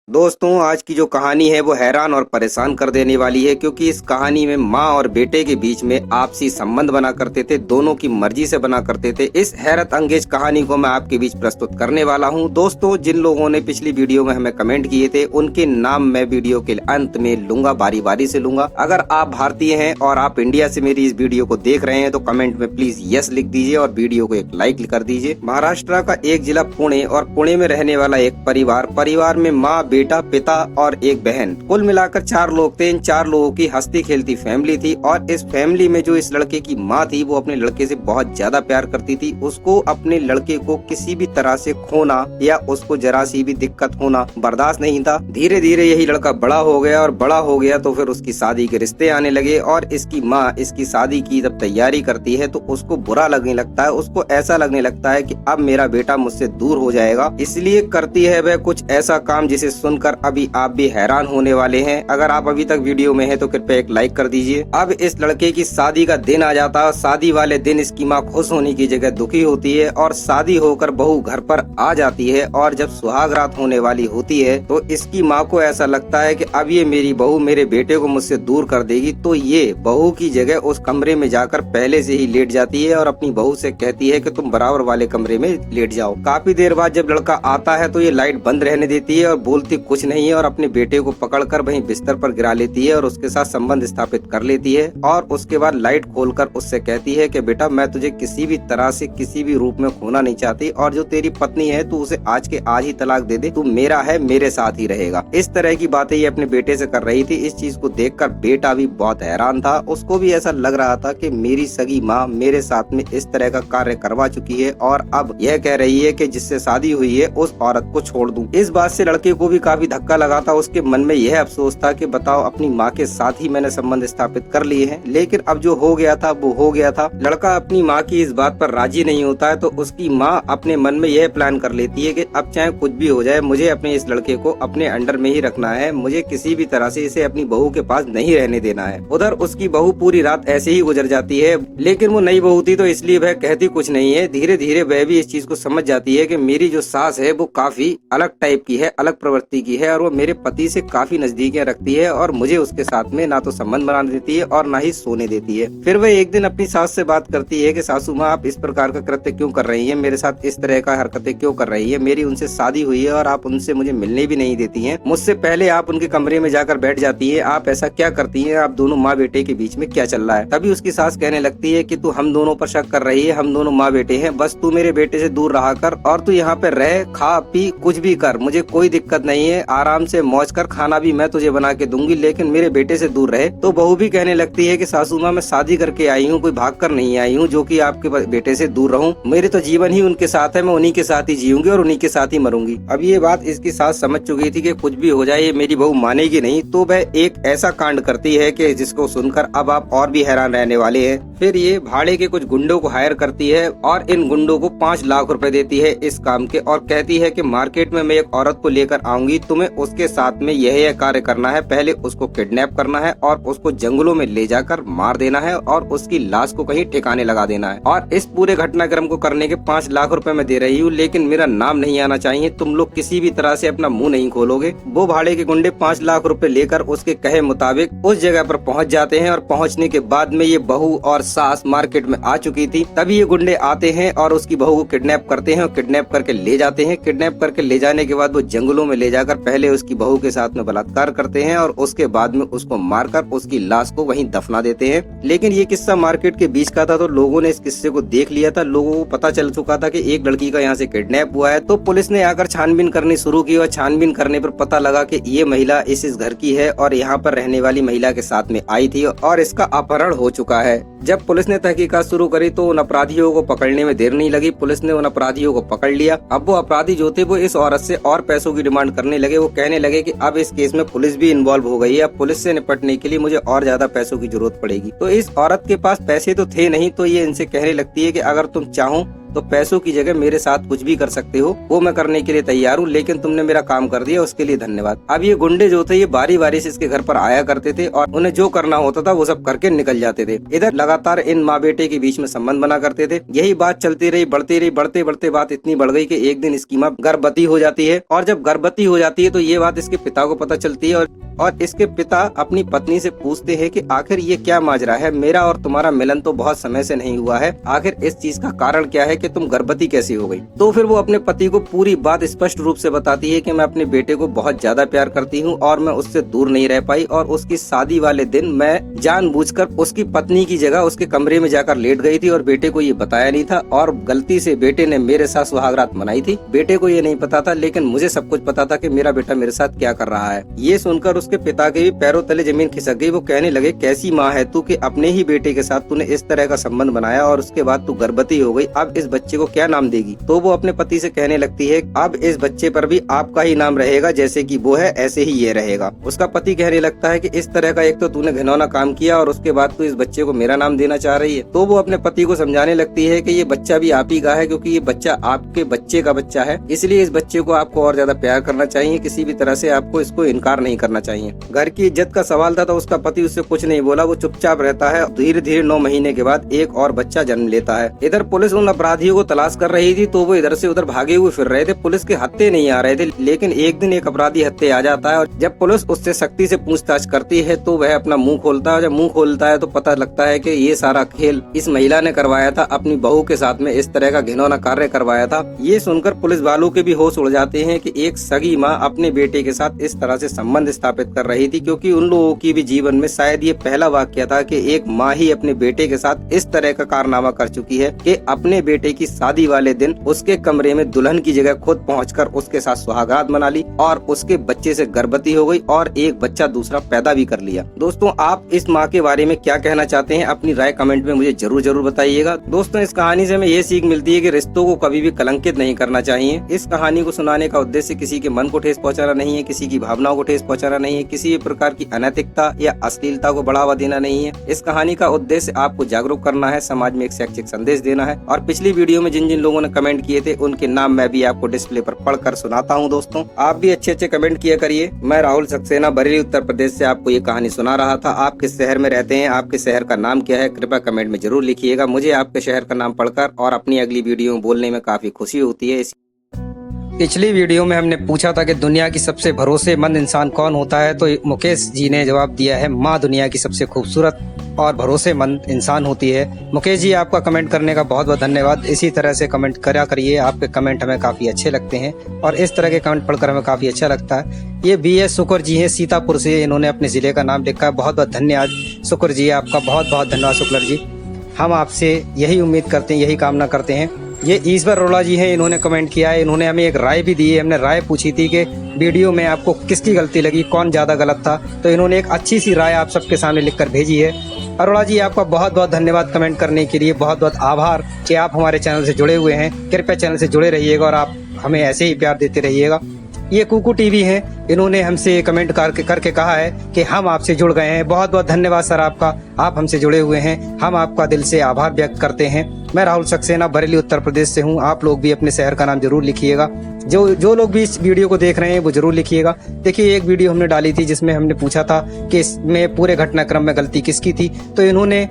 दोस्तों, आज की जो कहानी है वो हैरान और परेशान कर देने वाली है, क्योंकि इस कहानी में माँ और बेटे के बीच में आपसी संबंध बना करते थे, दोनों की मर्जी से बना करते थे। इस हैरत अंगेज कहानी को मैं आपके बीच प्रस्तुत करने वाला हूँ। दोस्तों, जिन लोगों ने पिछली वीडियो में हमें कमेंट किए थे उनके नाम मैं वीडियो के अंत में लूंगा, बारी बारी से लूंगा। अगर आप भारतीय हैं और आप इंडिया से मेरी इस वीडियो को देख रहे हैं तो कमेंट में प्लीज यस लिख दीजिए और वीडियो को एक लाइक कर दीजिए। महाराष्ट्र का एक जिला पुणे और पुणे में रहने वाला एक परिवार में माँ, बेटा, पिता और एक बहन, कुल मिलाकर 4 लोग थे। इन 4 लोगों की हंसती खेलती फैमिली थी और इस फैमिली में जो इस लड़के की माँ थी वो अपने लड़के से बहुत ज्यादा प्यार करती थी। उसको अपने लड़के को किसी भी तरह से खोना या उसको जरा सी भी दिक्कत होना बर्दाश्त नहीं था। धीरे धीरे यही लड़का बड़ा हो गया और बड़ा हो गया तो फिर उसकी शादी के रिश्ते आने लगे और इसकी माँ इसकी शादी की जब तैयारी करती है तो उसको बुरा लगने लगता है। उसको ऐसा लगने लगता है कि अब मेरा बेटा मुझसे दूर हो जाएगा, इसलिए करती है वह कुछ ऐसा काम जिसे सुनकर अभी आप भी हैरान होने वाले हैं। अगर आप अभी तक वीडियो में हैं तो कृपया एक लाइक कर दीजिए। अब इस लड़के की शादी का दिन आ जाता है। शादी वाले दिन इसकी माँ खुश होने की जगह दुखी होती है और शादी होकर बहू घर पर आ जाती है और जब सुहाग रात होने वाली होती है तो इसकी माँ को ऐसा लगता है कि अब ये मेरी बहू मेरे बेटे को मुझसे दूर कर देगी, तो ये बहू की जगह उस कमरे में जाकर पहले से ही लेट जाती है और अपनी बहू से कहती है कि तुम बराबर वाले कमरे में लेट जाओ। काफी देर बाद जब लड़का आता है तो ये लाइट बंद रहने देती है और बोलती कुछ नहीं है और अपने बेटे को पकड़कर वहीं बिस्तर पर गिरा लेती है और उसके साथ संबंध स्थापित कर लेती है और उसके बाद लाइट खोलकर उससे कहती है कि बेटा, मैं तुझे किसी भी तरह से किसी भी रूप में खोना नहीं चाहती और जो तेरी पत्नी है तू उसे आज के आज ही तलाक दे दे, तू मेरा है, मेरे साथ ही रहेगा। इस तरह की बातें ये अपने बेटे से कर रही थी। इस चीज को देखकर बेटा भी बहुत हैरान था। उसको भी ऐसा लग रहा था कि मेरी सगी माँ मेरे साथ में इस तरह का कार्य करवा चुकी है और अब यह कह रही है कि जिससे शादी हुई है उस औरत को छोड़ दूं। इस बात से लड़के को भी काफी धक्का लगा था। उसके मन में यह अफसोस था कि बताओ, अपनी माँ के साथ ही मैंने संबंध स्थापित कर लिए हैं, लेकिन अब जो हो गया था वो हो गया था। लड़का अपनी माँ की इस बात पर राजी नहीं होता है तो उसकी माँ अपने मन में यह प्लान कर लेती है कि अब चाहे कुछ भी हो जाए मुझे अपने इस लड़के को अपने अंडर में ही रखना है, मुझे किसी भी तरह से इसे अपनी बहू के पास नहीं रहने देना है। उधर उसकी बहू पूरी रात ऐसे ही गुजर जाती है, लेकिन वो नई बहू थी तो इसलिए वह कहती कुछ नहीं है। धीरे धीरे वह भी इस चीज को समझ जाती है कि मेरी जो सास है वो काफी अलग टाइप की है, अलग प्रवृत्ति की है और वो मेरे पति से काफी नजदीकियां रखती है और मुझे उसके साथ में ना तो संबंध बनाने देती है और ना ही सोने देती है। फिर वह एक दिन अपनी सास से बात करती है कि सासू माँ, आप इस प्रकार का कृत्य क्यों कर रही हैं, मेरे साथ इस तरह का हरकतें क्यों कर रही है, मेरी उनसे शादी हुई है और आप उनसे मुझे मिलने भी नहीं देती हैं, मुझसे पहले आप उनके कमरे में जाकर बैठ जाती है, आप ऐसा क्या करती हैं, आप दोनों माँ बेटे के बीच में क्या चल रहा है। तभी उसकी सास कहने लगती है कि तू हम दोनों पर शक कर रही है, हम दोनों माँ बेटे हैं, बस तू मेरे बेटे से दूर रहा कर और तू यहाँ पे रह, खा पी, कुछ भी कर, मुझे कोई दिक्कत नहीं है, आराम से मौज कर, खाना भी मैं तुझे बना के दूंगी, लेकिन मेरे बेटे से दूर रहे। तो बहू भी कहने लगती है कि सासू माँ, मैं शादी करके आई हूँ, कोई भाग कर नहीं आई हूँ जो कि आपके बेटे से दूर रहूं, मेरे तो जीवन ही उनके साथ है, मैं उन्हीं के साथ ही जीऊंगी और उन्हीं के साथ ही मरूंगी। अब ये बात इसकी सास समझ चुकी थी कि कुछ भी हो जाए ये मेरी बहू मानेगी नहीं, तो वह एक ऐसा कांड करती है कि जिसको सुनकर अब आप और भी हैरान रहने वाले हैं। फिर ये भाड़े के कुछ गुंडों को हायर करती है और इन गुंडों को 5 लाख रुपए देती है इस काम के और कहती है कि मार्केट में मैं एक औरत को लेकर आऊंगी, तुम्हें उसके साथ में यह कार्य करना है, पहले उसको किडनैप करना है और उसको जंगलों में ले जाकर मार देना है और उसकी लाश को कहीं ठिकाने लगा देना है और इस पूरे घटनाक्रम को करने के 5 लाख रुपए मैं दे रही हूँ, लेकिन मेरा नाम नहीं आना चाहिए, तुम लोग किसी भी तरह से अपना मुंह नहीं खोलोगे। वो भाड़े के गुंडे 5 लाख रुपए लेकर उसके कहे मुताबिक उस जगह पर पहुंच जाते हैं और पहुंचने के बाद में ये बहू और सास मार्केट में आ चुकी थी। तभी ये गुंडे आते हैं और उसकी बहू को किडनैप करते हैं और किडनैप करके ले जाते हैं। किडनैप करके ले जाने के बाद वो जंगलों में ले जाकर पहले उसकी बहू के साथ में बलात्कार करते हैं और उसके बाद में उसको मारकर उसकी लाश को वहीं दफना देते हैं। लेकिन ये किस्सा मार्केट के बीच का था तो लोगों ने इस किस्से को देख लिया था, लोगों को पता चल चुका था कि एक लड़की का यहाँ से किडनैप हुआ है, तो पुलिस ने आकर छानबीन करनी शुरू की और छानबीन करने पर पता लगा कि ये महिला इस घर की है और यहाँ पर रहने वाली महिला के साथ में आई थी और इसका अपहरण हो चुका है। जब पुलिस ने तहकीकात शुरू करी तो उन अपराधियों को पकड़ने में देर नहीं लगी। पुलिस ने उन अपराधियों को पकड़ लिया। अब वो अपराधी जो थे वो इस औरत से और पैसों की डिमांड करने लगे। वो कहने लगे कि अब इस केस में पुलिस भी इन्वॉल्व हो गई है, अब पुलिस से निपटने के लिए मुझे और ज्यादा पैसों की जरूरत पड़ेगी। तो इस औरत के पास पैसे तो थे नहीं, तो ये इनसे कहने लगती है कि अगर तुम चाहो तो पैसों की जगह मेरे साथ कुछ भी कर सकते हो, वो मैं करने के लिए तैयार हूँ, लेकिन तुमने मेरा काम कर दिया उसके लिए धन्यवाद। अब ये गुंडे जो थे ये बारी बारी से इसके घर पर आया करते थे और उन्हें जो करना होता था वो सब करके निकल जाते थे। इधर लगातार इन माँ बेटे के बीच में संबंध बना करते थे। यही बात चलती रही, बढ़ते बढ़ते बात इतनी बढ़ गई कि एक दिन इसकी माँ गर्भवती हो जाती है और जब गर्भवती हो जाती है तो ये बात इसके पिता को पता चलती है और इसके पिता अपनी पत्नी से पूछते हैं कि आखिर ये क्या माजरा है, मेरा और तुम्हारा मिलन तो बहुत समय से नहीं हुआ है, आखिर इस चीज का कारण क्या है कि तुम गर्भवती कैसे हो गई। तो फिर वो अपने पति को पूरी बात स्पष्ट रूप से बताती है कि मैं अपने बेटे को बहुत ज्यादा प्यार करती हूँ और मैं उससे दूर नहीं रह पाई और उसकी शादी वाले दिन मैं जानबूझकर उसकी पत्नी की जगह उसके कमरे में जाकर लेट गई थी और बेटे को ये बताया नहीं था और गलती से बेटे ने मेरे साथ सुहागरात मनाई थी। बेटे को ये नहीं पता था, लेकिन मुझे सब कुछ पता था कि मेरा बेटा मेरे साथ क्या कर रहा है। ये सुनकर उसके पिता के भी पैरों तले जमीन खिसक गई। वो कहने लगे कैसी माँ है तू कि अपने ही बेटे के साथ तूने इस तरह का संबंध बनाया और उसके बाद तू गर्भवती हो गई, अब इस बच्चे को क्या नाम देगी। तो वो अपने पति से कहने लगती है अब इस बच्चे पर भी आपका ही नाम रहेगा, जैसे कि वो है ऐसे ही ये रहेगा। उसका पति कहने लगता है कि इस तरह का एक तो तूने घिनौना काम किया और उसके बाद तू इस बच्चे को मेरा नाम देना चाह रही है। तो वो अपने पति को समझाने लगती है कि ये बच्चा भी आप ही का है, क्योंकि ये बच्चा आपके बच्चे का बच्चा है, इसलिए इस बच्चे को आपको और ज्यादा प्यार करना चाहिए, किसी भी तरह से आपको इसको इनकार नहीं करना चाहिए। घर की इज्जत का सवाल था तो उसका पति उससे कुछ नहीं बोला, वो चुपचाप रहता है। धीरे धीरे 9 महीने के बाद एक और बच्चा जन्म लेता है। इधर पुलिस उन अपराधियों को तलाश कर रही थी तो वो इधर से उधर भागे हुए फिर रहे थे, पुलिस के हत्थे नहीं आ रहे थे। लेकिन एक दिन एक अपराधी हत्थे आ जाता है और जब पुलिस उससे सख्ती से पूछताछ करती है तो वह अपना मुंह खोलता है। जब मुंह खोलता है तो पता लगता है कि ये सारा खेल इस महिला ने करवाया था, अपनी बहू के साथ में इस तरह का घिनौना कार्य करवाया था। ये सुनकर पुलिस वालों के भी होश उड़ जाते हैं कि एक सगी माँ अपने बेटे के साथ इस तरह से संबंध स्थापित कर रही थी, क्योंकि उन लोगों की भी जीवन में शायद ये पहला वाकया था कि एक माँ ही अपने बेटे के साथ इस तरह का कारनामा कर चुकी है कि अपने बेटे की शादी वाले दिन उसके कमरे में दुल्हन की जगह खुद पहुंचकर उसके साथ सुहागरात मना ली और उसके बच्चे से गर्भवती हो गई और एक बच्चा दूसरा पैदा भी कर लिया। दोस्तों आप इस माँ के बारे में क्या कहना चाहते हैं, अपनी राय कमेंट में मुझे जरूर बताइएगा। दोस्तों इस कहानी से हमें ये सीख मिलती है कि रिश्तों को कभी भी कलंकित नहीं करना चाहिए। इस कहानी को सुनाने का उद्देश्य किसी के मन को ठेस पहुंचाना नहीं है, किसी की भावनाओं को ठेस पहुंचाना नहीं है, किसी भी प्रकार की अनैतिकता या अश्लीलता को बढ़ावा देना नहीं है। इस कहानी का उद्देश्य आपको जागरूक करना है, समाज में एक शैक्षिक संदेश देना है। और पिछली वीडियो में जिन जिन लोगों ने कमेंट किए थे उनके नाम मैं भी आपको डिस्प्ले पर पढ़कर सुनाता हूं। दोस्तों आप भी अच्छे कमेंट किया करिए। मैं राहुल सक्सेना बरेली उत्तर प्रदेश से आपको ये कहानी सुना रहा था। आप किस शहर में रहते हैं, आपके शहर का नाम क्या है, कृपया कमेंट में जरूर लिखिएगा। मुझे आपके शहर का नाम पढ़कर और अपनी अगली वीडियो में बोलने में काफी खुशी होती है। पिछली वीडियो में हमने पूछा था कि दुनिया की सबसे भरोसेमंद इंसान कौन होता है, तो मुकेश जी ने जवाब दिया है माँ दुनिया की सबसे खूबसूरत और भरोसेमंद इंसान होती है। मुकेश जी आपका कमेंट करने का बहुत बहुत धन्यवाद। इसी तरह से कमेंट करा करिए, आपके कमेंट हमें काफ़ी अच्छे लगते हैं और इस तरह के कमेंट पढ़कर हमें काफ़ी अच्छा लगता है। ये BS शुक्र जी हैं सीतापुर से, इन्होंने अपने ज़िले का नाम लिखा है। बहुत बहुत धन्यवाद शुक्र जी, आपका बहुत बहुत धन्यवाद शुक्र जी। हम आपसे यही उम्मीद करते हैं, यही कामना करते हैं। ये ईश्वर अरोड़ा जी हैं, इन्होंने कमेंट किया है। इन्होंने हमें एक राय भी दी है। हमने राय पूछी थी कि वीडियो में आपको किसकी गलती लगी, कौन ज़्यादा गलत था, तो इन्होंने एक अच्छी सी राय आप सबके सामने लिखकर भेजी है। अरोड़ा जी आपका बहुत बहुत धन्यवाद कमेंट करने के लिए, बहुत बहुत आभार कि आप हमारे चैनल से जुड़े हुए हैं। कृपया चैनल से जुड़े रहिएगा और आप हमें ऐसे ही प्यार देते रहिएगा। ये कुकू टीवी हैं, इन्होंने हमसे कमेंट करके कहा है कि हम आपसे जुड़ गए हैं। बहुत बहुत धन्यवाद सर आपका, आप हमसे जुड़े हुए हैं, हम आपका दिल से आभार व्यक्त करते हैं। मैं राहुल सक्सेना बरेली उत्तर प्रदेश से हूँ। आप लोग भी अपने शहर का नाम जरूर लिखिएगा। जो लोग भी इस वीडियो को देख रहे हैं वो जरूर लिखिएगा। देखिए एक वीडियो हमने डाली थी जिसमें हमने पूछा था कि इसमें पूरे घटनाक्रम में गलती किसकी थी, तो इन्होंने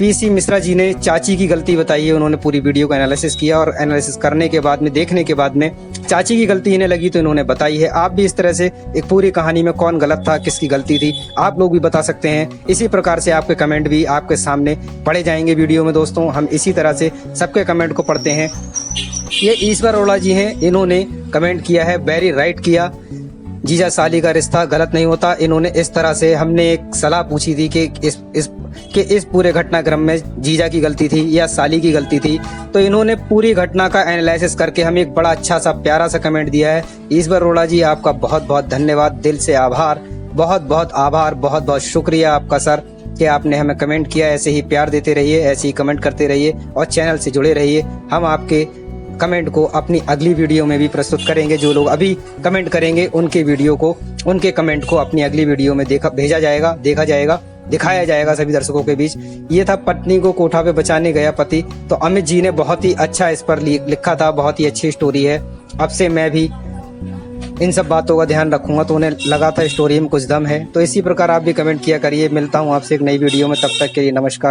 PC मिश्रा जी ने चाची की गलती बताई है। उन्होंने पूरी वीडियो को एनालिसिस किया और एनालिसिस करने के बाद में, देखने के बाद में चाची की गलती इन्हें लगी तो इन्होंने बताई है। आप भी इस तरह से एक पूरी कहानी में कौन गलत था, किसकी गलती थी, आप लोग भी बता सकते हैं। इसी प्रकार से आपके कमेंट भी आपके सामने पढ़े जाएंगे वीडियो में। दोस्तों हम इसी तरह से सबके कमेंट को पढ़ते हैं। ये ईश्वर अरोड़ा जी हैं, इन्होंने कमेंट किया है वेरी राइट किया, जीजा साली का रिश्ता गलत नहीं होता। इन्होंने इस तरह से, हमने एक सलाह पूछी थी कि इस पूरे घटनाक्रम में जीजा की गलती थी या साली की गलती थी, तो इन्होंने पूरी घटना का एनालिसिस करके हमें एक बड़ा अच्छा सा प्यारा सा कमेंट दिया है। ईश्वर अरोड़ा जी आपका बहुत बहुत धन्यवाद, दिल से आभार, बहुत बहुत आभार, बहुत बहुत शुक्रिया आपका सर कि आपने हमें कमेंट किया। ऐसे ही प्यार देते रहिए, ऐसे ही कमेंट करते रहिए और चैनल से जुड़े रहिए। हम आपके कमेंट को अपनी अगली वीडियो में भी प्रस्तुत करेंगे। जो लोग अभी कमेंट करेंगे उनके कमेंट को अपनी अगली वीडियो में देखा जाएगा। दिखाया जाएगा सभी दर्शकों के बीच। ये था पत्नी को कोठा पे बचाने गया पति। तो अमित जी ने बहुत ही अच्छा इस पर लिखा था, बहुत ही अच्छी स्टोरी है। अब से मैं भी इन सब बातों का ध्यान रखूंगा। तो उन्हें लगा था स्टोरी में कुछ दम है। तो इसी प्रकार आप भी कमेंट किया करिए। मिलता हूँ आपसे एक नई वीडियो में, तब तक के लिए नमस्कार।